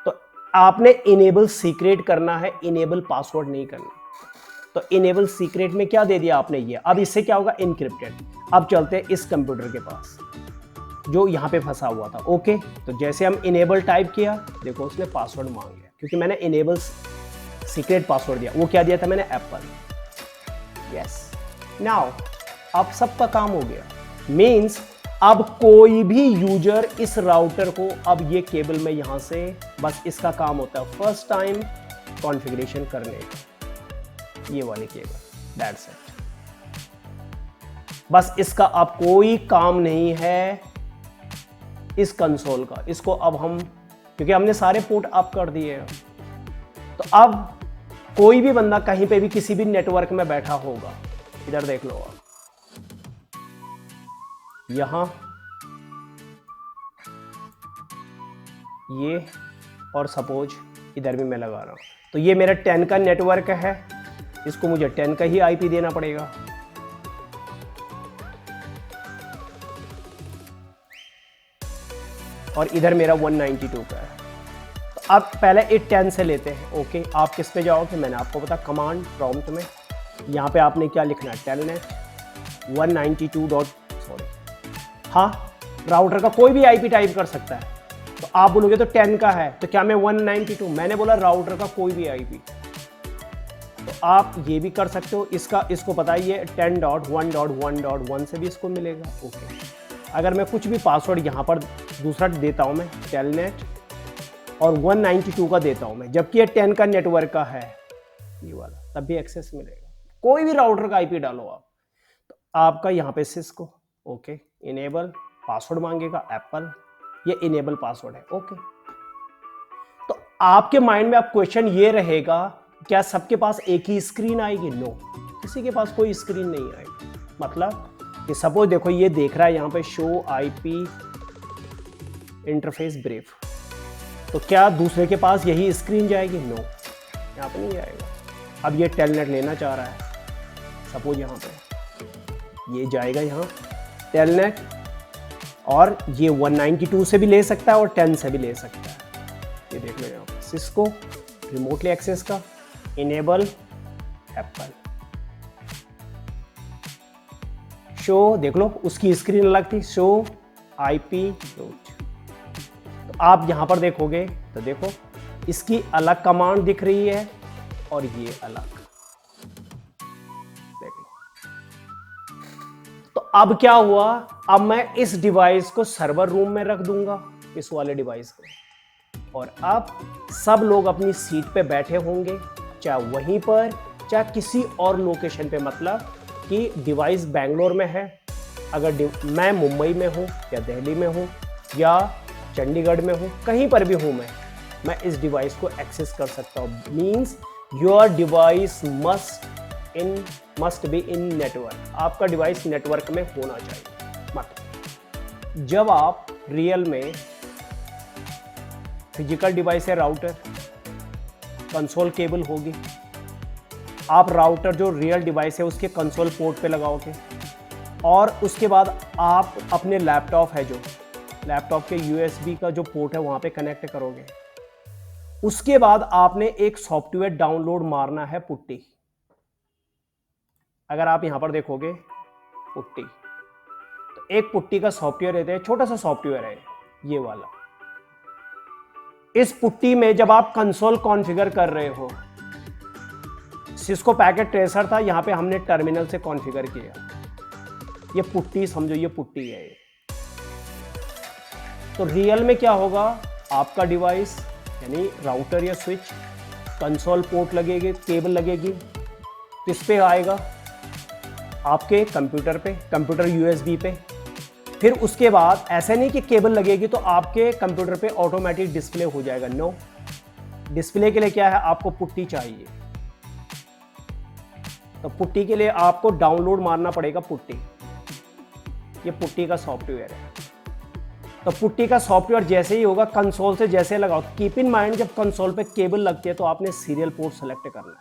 तो आपने इनेबल सीक्रेट करना है, इनेबल पासवर्ड नहीं करना। तो इनेबल सीक्रेट में क्या दे दिया आपने ये, अब इससे क्या होगा, इनक्रिप्टेड। अब चलते हैं इस कंप्यूटर के पास जो यहाँ पे फंसा हुआ था। ओके, तो जैसे हम इनेबल टाइप किया, देखो उसने पासवर्ड मांग लिया, क्योंकि मैंने इनेबल सीक्रेट पासवर्ड दिया। वो क्या दिया था मैंने, एप्पल। यस, नाउ अब सबका काम हो गया। मीन्स अब कोई भी यूजर इस राउटर को, अब ये केबल में यहां से बस इसका काम होता है फर्स्ट टाइम कॉन्फ़िगरेशन करने का, ये वाली केबल, दैट्स इट। बस इसका अब कोई काम नहीं है इस कंसोल का। इसको अब हम, क्योंकि हमने सारे पोर्ट अप कर दिए हैं, तो अब कोई भी बंदा कहीं पे भी किसी भी नेटवर्क में बैठा होगा, इधर देख लो आप, यहां ये, और सपोज इधर भी मैं लगा रहा हूं, तो ये मेरा 10 का नेटवर्क है, इसको मुझे 10 का ही आईपी देना पड़ेगा। और इधर मेरा 192 का है। तो अब पहले ये 10 से लेते हैं। ओके, आप किस पे जाओगे, मैंने आपको बता, कमांड प्रॉम्प्ट में यहाँ पे आपने क्या लिखना है, टेलनेट 192. हाँ, राउटर का कोई भी आईपी टाइप कर सकता है। तो आप बोलोगे तो 10 का है, तो क्या मैं 192, मैंने बोला राउटर का कोई भी आईपी। तो आप ये भी कर सकते हो, इसको बताइए 10.1.1.1 से भी इसको मिलेगा। ओके, अगर मैं कुछ भी पासवर्ड यहाँ पर दूसरा देता हूँ, मैं टेलनेट और 192 का देता हूँ मैं, जबकि ये 10 का नेटवर्क का है ये वाला, तब भी एक्सेस मिलेगा। कोई भी राउटर का आईपी डालो आप। तो आपका यहाँ पे सिस्को, ओके। इनेबल पासवर्ड मांगेगा एप्पल, ये इनेबल पासवर्ड है, ओके। तो आपके माइंड में अब क्वेश्चन ये रहेगा, क्या सबके पास एक ही स्क्रीन आएगी? नो, किसी के पास कोई स्क्रीन नहीं आएगी। मतलब कि सपोज देखो ये देख रहा है यहाँ पे शो आईपी इंटरफेस ब्रीफ, तो क्या दूसरे के पास यही स्क्रीन जाएगी? नो, यहाँ पे नहीं जाएगा। अब ये टेलनेट लेना चाह रहा है, सपोज यहाँ पे ये जाएगा यहाँ टेलनेट, और ये 192 से भी ले सकता है और 10 से भी ले सकता है। ये देख लो यहाँ पे सिस्को रिमोटली एक्सेस का, इनेबल एप्पल, शो देख लो उसकी स्क्रीन अलग थी, शो आईपी रूट। तो आप यहां पर देखोगे तो देखो इसकी अलग कमांड दिख रही है और ये अलग, देख लो। तो अब क्या हुआ, अब मैं इस डिवाइस को सर्वर रूम में रख दूंगा, इस वाले डिवाइस को, और अब सब लोग अपनी सीट पे बैठे होंगे, चाहे वहीं पर चाहे किसी और लोकेशन पे। मतलब कि डिवाइस बेंगलोर में है, अगर मैं मुंबई में हूँ या दिल्ली में हूँ या चंडीगढ़ में हूँ, कहीं पर भी हूँ मैं इस डिवाइस को एक्सेस कर सकता हूँ। Means your device must be in network. आपका डिवाइस नेटवर्क में होना चाहिए। मतलब जब आप रियल में फिजिकल डिवाइस है, राउटर, कंसोल केबल होगी, आप राउटर जो रियल डिवाइस है उसके कंसोल पोर्ट पे लगाओगे, और उसके बाद आप अपने लैपटॉप है जो लैपटॉप के यूएसबी का जो पोर्ट है वहां पे कनेक्ट करोगे। उसके बाद आपने एक सॉफ्टवेयर डाउनलोड मारना है, पुट्टी। अगर आप यहां पर देखोगे पुट्टी, तो एक पुट्टी का सॉफ्टवेयर रहता है, छोटा सा सॉफ्टवेयर है ये वाला। इस पुट्टी में जब आप कंसोल कॉन्फ़िगर कर रहे हो, सिस्को पैकेट ट्रेसर था, यहां पे हमने टर्मिनल से कॉन्फ़िगर किया। ये पुट्टी समझो, ये पुट्टी है ये। तो रियल में क्या होगा, आपका डिवाइस यानी राउटर या स्विच, कंसोल पोर्ट लगेगी, केबल लगेगी, तो इस पे आएगा आपके कंप्यूटर पे, कंप्यूटर यूएसबी पे। फिर उसके बाद ऐसा नहीं कि केबल लगेगी तो आपके कंप्यूटर पे ऑटोमेटिक डिस्प्ले हो जाएगा। नो, डिस्प्ले के लिए क्या है, आपको पुट्टी चाहिए। तो पुट्टी के लिए आपको डाउनलोड मारना पड़ेगा पुट्टी। ये पुट्टी का सॉफ्टवेयर है। तो पुट्टी का सॉफ्टवेयर जैसे ही होगा, कंसोल से जैसे लगाओ, कीप इन माइंड जब कंसोल पे केबल लगती है तो आपने सीरियल पोर्ट सेलेक्ट करना है।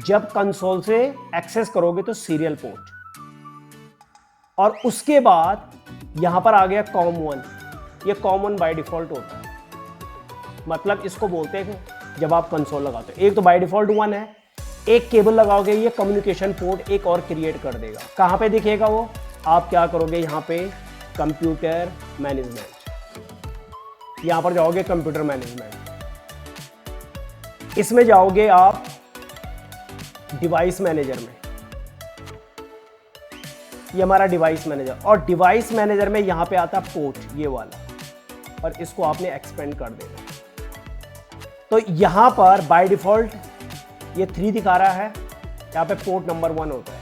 जब कंसोल से एक्सेस करोगे तो सीरियल पोर्ट, और उसके बाद यहां पर आ गया कॉम1। ये कॉमन बाय डिफॉल्ट होता है। मतलब इसको बोलते हैं जब आप कंसोल लगाते हो, एक तो बाय डिफॉल्ट 1 है, एक केबल लगाओगे, ये कम्युनिकेशन पोर्ट एक और क्रिएट कर देगा। कहां पे दिखेगा वो, आप क्या करोगे, यहां पे कंप्यूटर मैनेजमेंट, यहां पर जाओगे कंप्यूटर मैनेजमेंट, इसमें जाओगे आप डिवाइस मैनेजर में। ये हमारा डिवाइस मैनेजर, और डिवाइस मैनेजर में यहां पे आता पोर्ट ये वाला, और इसको आपने एक्सपेंड कर देना। तो यहां पर बाय डिफॉल्ट ये 3 दिखा रहा है, यहां पे पोर्ट नंबर 1 होता है,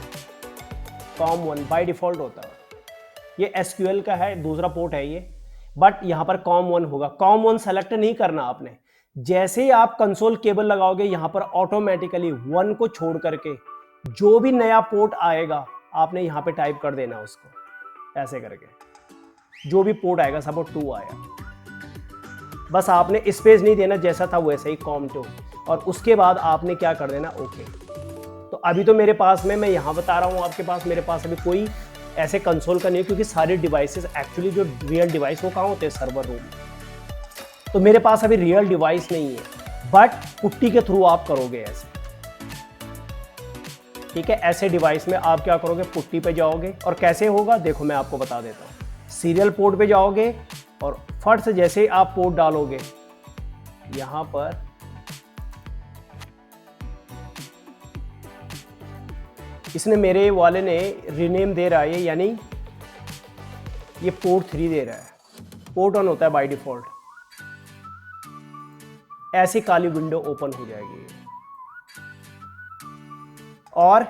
कॉम1 बाय डिफॉल्ट होता है। ये एसक्यूएल का है, दूसरा पोर्ट है ये, बट यहां पर कॉम1 होगा। कॉम1 सेलेक्ट नहीं करना आपने, जैसे ही आप कंसोल केबल लगाओगे यहां पर ऑटोमेटिकली 1 को छोड़ करके जो भी नया पोर्ट आएगा आपने यहां पे टाइप कर देना उसको, ऐसे करके जो भी पोर्ट आएगा, सपोज 2 आया, बस आपने स्पेस नहीं देना, जैसा था वैसे ही कॉम2, और उसके बाद आपने क्या कर देना, ओके। तो अभी तो मेरे पास में, मैं यहां बता रहा हूं आपके पास, मेरे पास अभी कोई ऐसे कंसोल का नहीं है, क्योंकि सारे डिवाइसेस एक्चुअली जो रियल डिवाइस वो कहाँ होते हैं, सर्वर रूम। तो मेरे पास अभी रियल डिवाइस नहीं है, बट पुट्टी के थ्रू आप करोगे ऐसे, ठीक है। ऐसे डिवाइस में आप क्या करोगे, पुट्टी पे जाओगे, और कैसे होगा देखो मैं आपको बता देता हूँ। सीरियल पोर्ट पे जाओगे और फट से जैसे ही आप पोर्ट डालोगे यहां पर, इसने मेरे वाले ने रीनेम दे रहा है, यानी ये पोर्ट 3 दे रहा है, पोर्ट 1 होता है बाय डिफॉल्ट। ऐसी काली विंडो ओपन हो जाएगी, और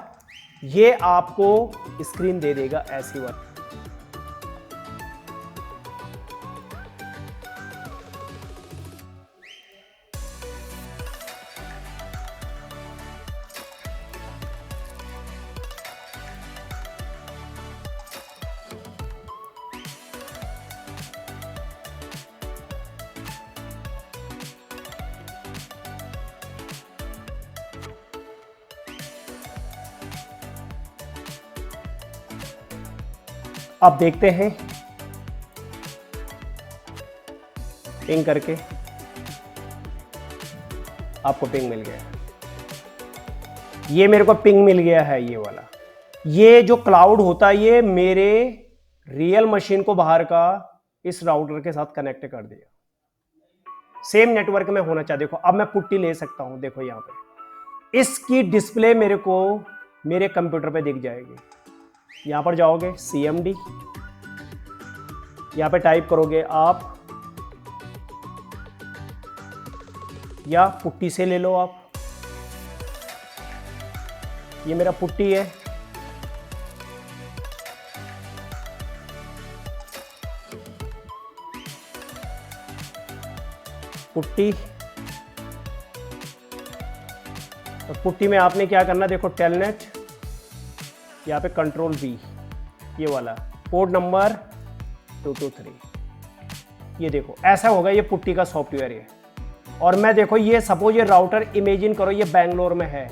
ये आपको स्क्रीन दे देगा ऐसी वाली। आप देखते हैं पिंग करके आपको पिंग मिल गया। ये मेरे को पिंग मिल गया है ये वाला। ये जो क्लाउड होता है ये मेरे रियल मशीन को बाहर का इस राउटर के साथ कनेक्ट कर दिया। सेम नेटवर्क में होना चाहिए। देखो अब मैं पुट्टी ले सकता हूं। देखो यहां पे इसकी डिस्प्ले मेरे को मेरे कंप्यूटर पे दिख जाएगी। यहां पर जाओगे CMD, यहां पे टाइप करोगे आप, या पुट्टी से ले लो आप। ये मेरा पुट्टी है। पुट्टी, तो पुट्टी में आपने क्या करना, देखो टेलनेट, यहाँ पे कंट्रोल V, ये वाला पोर्ट नंबर 223। ये देखो ऐसा होगा, ये पुट्टी का सॉफ्टवेयर है। और मैं देखो ये सपोज ये राउटर इमेजिन करो ये बैंगलोर में है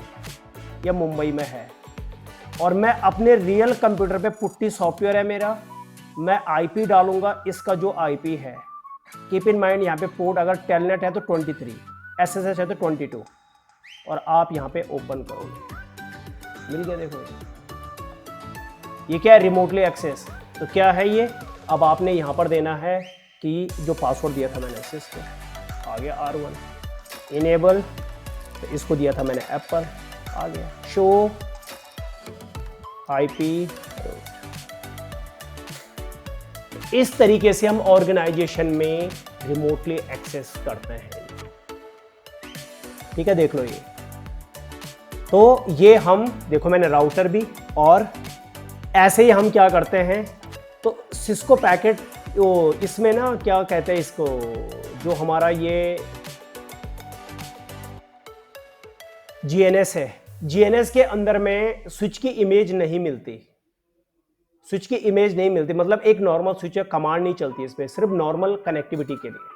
या मुंबई में है, और मैं अपने रियल कंप्यूटर पे पुट्टी सॉफ्टवेयर है मेरा, मैं IP डालूंगा। इसका जो IP है, कीप इन माइंड, यहाँ पे पोर्ट अगर टेलनेट है तो 23, SSH है तो 22, और आप यहाँ पे ओपन करोगे, मिल गया। देखो ये क्या है, रिमोटली एक्सेस। तो क्या है ये, अब आपने यहाँ पर देना है कि जो पासवर्ड दिया था मैंने एक्सेस को, आ गया R1। इनेबल, तो इसको दिया था मैंने एप्पल, आ गया। शो IP, इस तरीके से हम ऑर्गेनाइजेशन में रिमोटली एक्सेस करते हैं। ठीक है, देख लो ये। तो ये हम देखो मैंने राउटर भी, और ऐसे ही हम क्या करते हैं, तो सिस्को पैकेट, वो इसमें ना क्या कहते हैं इसको, जो हमारा ये GNS है, GNS के अंदर में स्विच की इमेज नहीं मिलती। स्विच की इमेज नहीं मिलती, मतलब एक नॉर्मल स्विच है, कमांड नहीं चलती इसमें, सिर्फ नॉर्मल कनेक्टिविटी के लिए।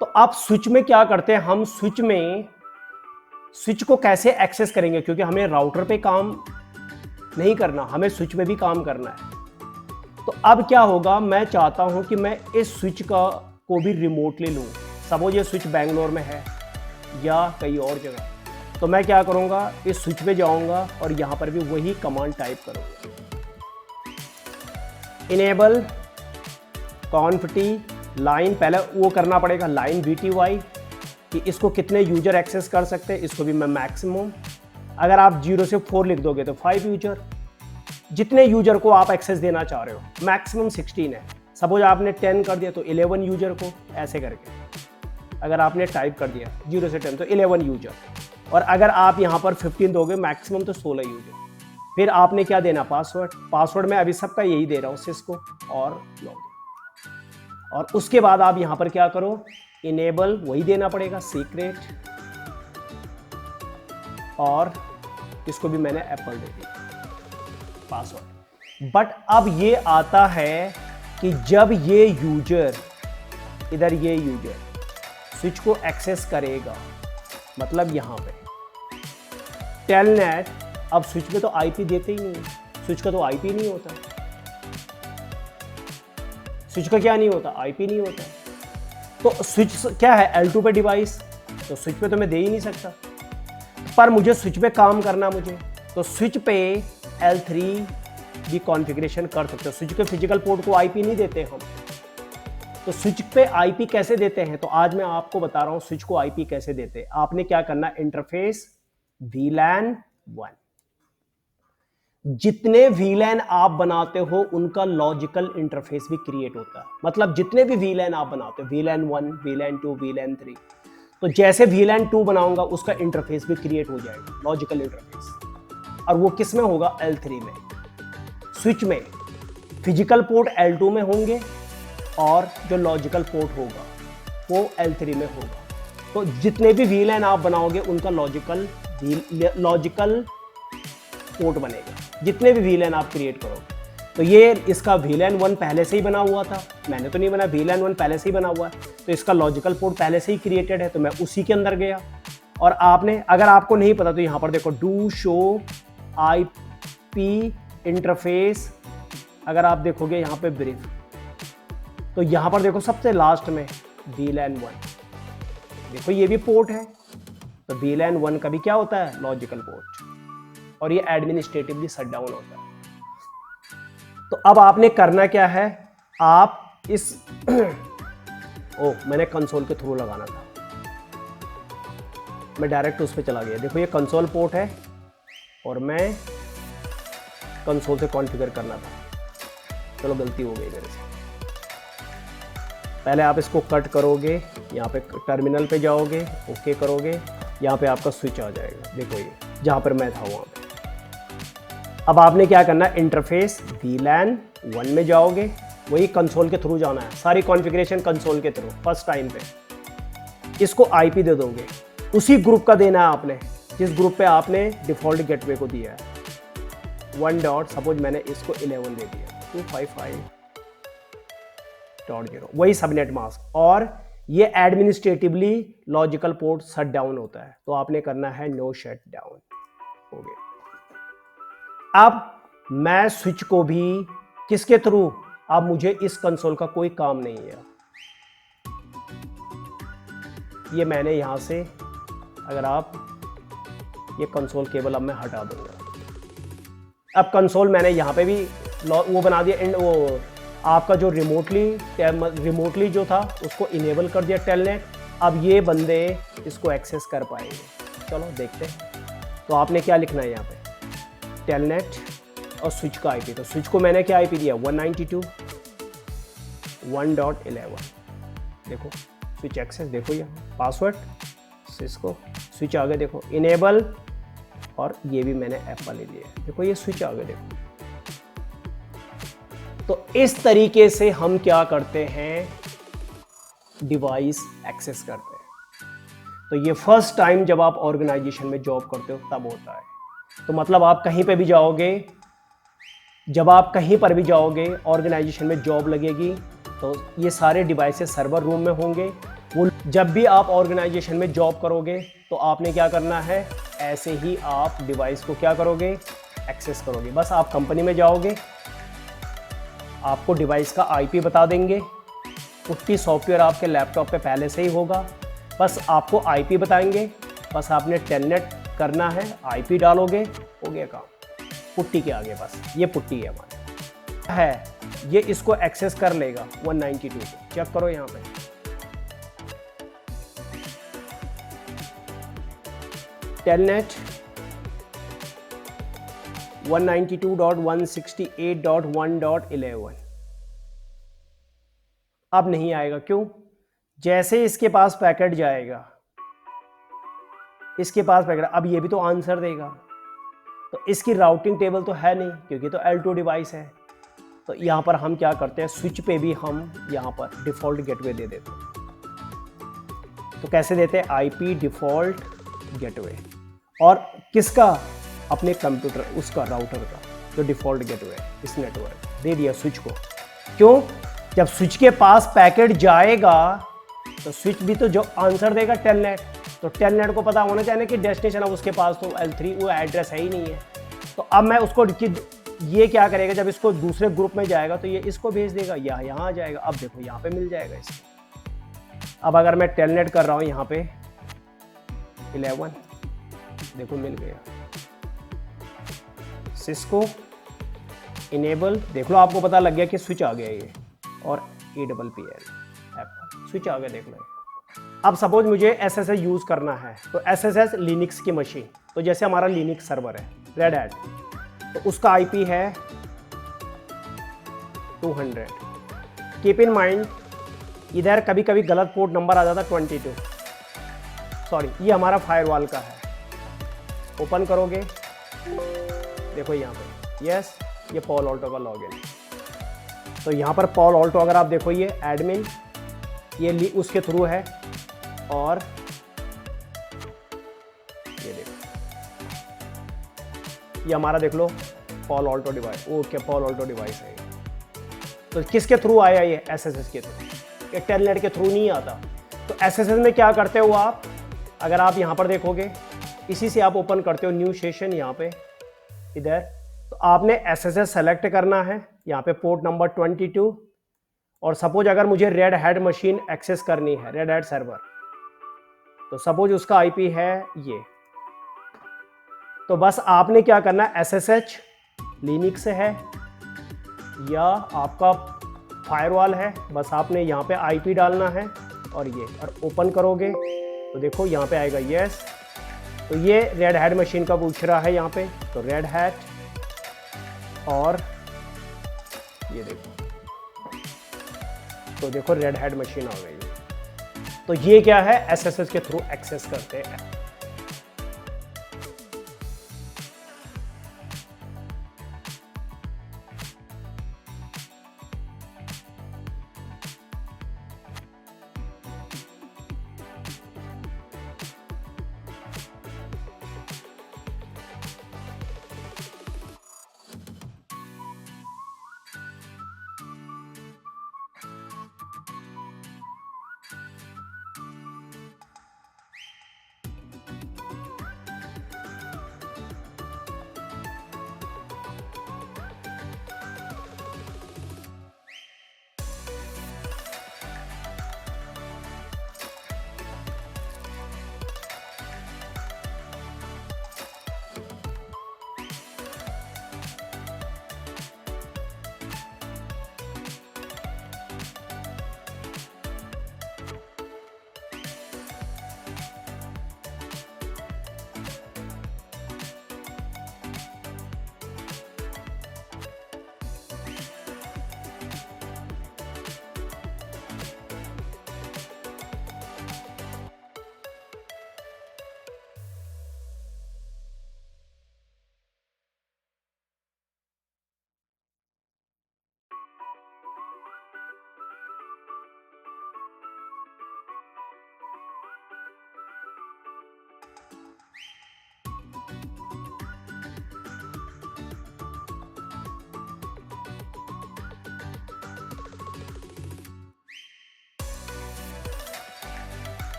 तो आप स्विच में क्या करते हैं, हम स्विच को कैसे एक्सेस करेंगे, क्योंकि हमें राउटर पे काम नहीं करना, हमें स्विच में भी काम करना है। तो अब क्या होगा, मैं चाहता हूं कि मैं इस स्विच को भी रिमोटली लूं। सपोज ये स्विच बैंगलोर में है या कहीं और जगह, तो मैं क्या करूंगा, इस स्विच पे जाऊंगा और यहां पर भी वही कमांड टाइप करूंगा, इनेबल कॉन्फिटी लाइन, पहले वो करना पड़ेगा लाइन VTY कि इसको कितने यूजर एक्सेस कर सकते हैं, इसको भी मैं मैक्सिमम, अगर आप 0 से 4 लिख दोगे तो 5 यूजर, जितने यूजर को आप एक्सेस देना चाह रहे हो, मैक्सिमम 16 है। सपोज आपने 10 कर दिया तो 11 यूजर को, ऐसे करके अगर आपने टाइप कर दिया 0 से 10 तो 11 यूजर, और अगर आप यहाँ पर 15 दोगे मैक्सिमम तो 16 यूजर। फिर आपने क्या देना, पासवर्ड में अभी सबका यही दे रहा हूँ, सिस्को और लॉगिन। और उसके बाद आप यहाँ पर क्या करो, इनेबल वही देना पड़ेगा, सीक्रेट, और इसको भी मैंने एप्पल दे दिया पासवर्ड। बट अब ये आता है कि जब ये यूजर, इधर ये यूजर स्विच को एक्सेस करेगा, मतलब यहां पे टेलनेट, अब स्विच में तो IP देते ही नहीं है, स्विच का तो IP नहीं होता, स्विच का क्या नहीं होता, IP नहीं होता। तो स्विच क्या है, L2 पे डिवाइस, तो स्विच पे तो मैं दे ही नहीं सकता, पर मुझे स्विच पे काम करना, मुझे तो स्विच पे L3 भी कॉन्फ़िगरेशन कर सकते हो। स्विच के फिजिकल पोर्ट को IP नहीं देते हम, तो स्विच पे IP कैसे देते हैं, तो आज मैं आपको बता रहा हूं स्विच को IP कैसे देते हैं। आपने क्या करना, इंटरफेस VLAN 1, जितने VLAN आप बनाते हो उनका लॉजिकल इंटरफेस भी क्रिएट होता है। मतलब जितने भी VLAN आप बनाते हो, VLAN 1, VLAN 2, VLAN 3, तो जैसे VLAN 2 बनाऊंगा उसका इंटरफेस भी क्रिएट हो जाएगा, लॉजिकल इंटरफेस। और वो किस में होगा, L3 में। स्विच में फिजिकल पोर्ट L2 में होंगे और जो लॉजिकल पोर्ट होगा वो L3 में होगा। तो जितने भी VLAN आप बनाओगे उनका लॉजिकल पोर्ट बनेगा, जितने भी VLAN आप क्रिएट करोगे। तो ये इसका VLAN 1 पहले से ही बना हुआ था, मैंने तो नहीं बना, VLAN 1 पहले से ही बना हुआ है, तो इसका लॉजिकल पोर्ट पहले से ही क्रिएटेड है, तो मैं उसी के अंदर गया। और आपने, अगर आपको नहीं पता तो यहाँ पर देखो डू शो IP इंटरफेस, अगर आप देखोगे यहाँ पे ब्रीफ, तो यहाँ पर देखो सबसे लास्ट में VLAN 1, देखो ये भी पोर्ट है। तो VLAN 1 का भी क्या होता है, लॉजिकल पोर्ट, और ये एडमिनिस्ट्रेटिवली शट डाउन होता है। तो अब आपने करना क्या है, आप इस मैंने कंसोल के थ्रू लगाना था, मैं डायरेक्ट उस पर चला गया। देखो ये कंसोल पोर्ट है और मैं कंसोल से कॉन्फ़िगर करना था, चलो गलती हो गई मेरे से। पहले आप इसको कट करोगे, यहाँ पे टर्मिनल पे जाओगे, ओके करोगे, यहाँ पे आपका स्विच आ जाएगा, देखो ये जहाँ पर मैं था वहाँ पे। अब आपने क्या करना है, इंटरफेस VLAN 1 में जाओगे, वही कंसोल के थ्रू जाना है, सारी कॉन्फ़िगरेशन कंसोल के थ्रू फर्स्ट टाइम पे। इसको IP दे दोगे, उसी ग्रुप का देना है आपने, जिस ग्रुप पे आपने डिफ़ॉल्ट गेटवे को दिया है। 1 डॉट, सपोज मैंने इसको 11 दे दिया, 255.0, वही सबनेट मास्क, और ये administratively logical port shut down होता है, तो आपने करना है नो शट डाउन, हो गया। अब मैं स्विच को भी किसके थ्रू, अब मुझे इस कंसोल का कोई काम नहीं है, ये मैंने यहां से, अगर आप ये कंसोल केबल अब मैं हटा दूंगा। अब कंसोल मैंने यहाँ पे भी वो बना दिया, वो आपका जो रिमोटली जो था उसको इनेबल कर दिया टेलनेट। अब ये बंदे इसको एक्सेस कर पाएंगे, चलो देखते हैं। तो आपने क्या लिखना है यहाँ पे, टेलनेट और स्विच का IP, तो स्विच को मैंने क्या IP दिया, 192.1.11, देखो स्विच एक्सेस, देखो यहाँ पासवर्ड सिस्को, स्विच आ गया, देखो इनेबल, और ये भी मैंने एप्पल ले लिया, देखो ये स्विच आ गया, देखो। तो इस तरीके से हम क्या करते हैं, डिवाइस एक्सेस करते हैं। तो ये फर्स्ट टाइम जब आप ऑर्गेनाइजेशन में जॉब करते हो तब होता है। तो मतलब आप कहीं पे भी जाओगे, जब आप कहीं पर भी जाओगे ऑर्गेनाइजेशन में जॉब लगेगी, तो ये सारे डिवाइसेस सर्वर रूम में होंगे। वो जब भी आप ऑर्गेनाइजेशन में जॉब करोगे तो आपने क्या करना है, ऐसे ही आप डिवाइस को क्या करोगे, एक्सेस करोगे। बस आप कंपनी में जाओगे, आपको डिवाइस का IP बता देंगे, पुट्टी सॉफ्टवेयर आपके लैपटॉप पे पहले से ही होगा, बस आपको IP बताएंगे, बस आपने टेलनेट करना है, IP डालोगे, हो गया काम, पुट्टी के आगे बस, ये पुट्टी है हमारी है, ये इसको एक्सेस कर लेगा 192 को, चेक करो यहाँ पे, टेलनेट 192.168.1.11, अब नहीं आएगा, क्यों, जैसे इसके पास पैकेट जाएगा, इसके पास पैकेट, अब ये भी तो आंसर देगा, तो इसकी राउटिंग टेबल तो है नहीं क्योंकि तो L2 डिवाइस है। तो यहाँ पर हम क्या करते हैं, स्विच पे भी हम यहाँ पर डिफ़ॉल्ट गेटवे दे देते हैं। तो कैसे देते हैं, IP डिफ़ॉल्ट गेटवे, और किसका, अपने कंप्यूटर उसका राउटर का जो डिफ़ॉल्ट गेटवे है, इस नेटवर्क दे दिया स्विच को। क्यों, जब स्विच के पास पैकेट जाएगा तो स्विच भी तो जो आंसर देगा टेलनेट, तो टेलनेट को पता होना चाहिए कि डेस्टिनेशन अब उसके पास तो L3 वो एड्रेस है ही नहीं है। तो अब मैं उसको, ये क्या करेगा, जब इसको दूसरे ग्रुप में जाएगा तो ये इसको भेज देगा, या यहाँ आ जाएगा, अब देखो यहाँ पे मिल जाएगा इसको। अब अगर मैं टेलनेट कर रहा हूँ यहाँ पे 11, देखो मिल गया, सिस्को इनेबल, देख लो आपको पता लग गया कि स्विच आ गया ये, और APPL एप्पल स्विच आ गया, देख लो। अब सपोज मुझे SSH यूज़ करना है, तो SSH लिनक्स की मशीन, तो जैसे हमारा लिनक्स सर्वर है रेड हैट, तो उसका IP है 200। कीप इन माइंड, इधर कभी कभी गलत पोर्ट नंबर आ जाता 22, सॉरी, ये हमारा फायरवॉल का है। ओपन करोगे, देखो यहाँ पे, यस ये पॉल ऑल्टो का लॉगिन है। तो यहाँ पर पॉल ऑल्टो अगर आप देखो ये एडमिन, ये उसके थ्रू है, और ये देखो ये हमारा देख लो Palo Alto device, okay Palo Alto device है। तो किसके थ्रू आया ये? एसएसएस के थ्रू, ये टेलनेट के थ्रू नहीं आता। तो एसएसएस में क्या करते हो आप, अगर आप यहाँ पर देखोगे, इसी से आप ओपन करते हो न्यू सेशन यहाँ पे इधर। तो आपने एसएसएस सेलेक्ट करना है यहाँ पे पोर्ट नंबर 22, और सपोज अगर मुझे रेड हैट मशीन एक्सेस करनी है, रेड हैट सर्वर, तो सपोज उसका आईपी है ये। तो बस आपने क्या करना है, एसएसएच लिनक्स है या आपका फायरवॉल है, बस आपने यहाँ पे आईपी डालना है और ये, और ओपन करोगे तो देखो यहाँ पे आएगा यस। तो ये रेड हैट मशीन का पूछ रहा है यहाँ पे, तो रेड हैट, और ये देखो, तो देखो रेड हैट मशीन आ गई। तो ये क्या है, एसएसएस के थ्रू एक्सेस करते हैं।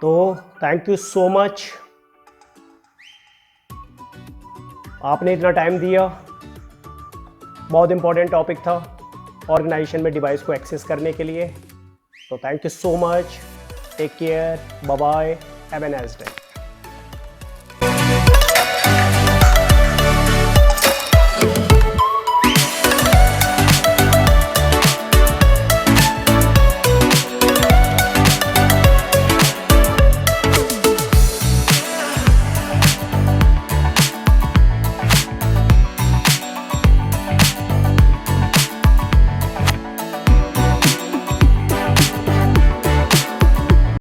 तो थैंक यू सो मच, आपने इतना टाइम दिया। बहुत इंपॉर्टेंट टॉपिक था ऑर्गेनाइजेशन में डिवाइस को एक्सेस करने के लिए। तो thank you so much, take care, bye bye, have a nice day.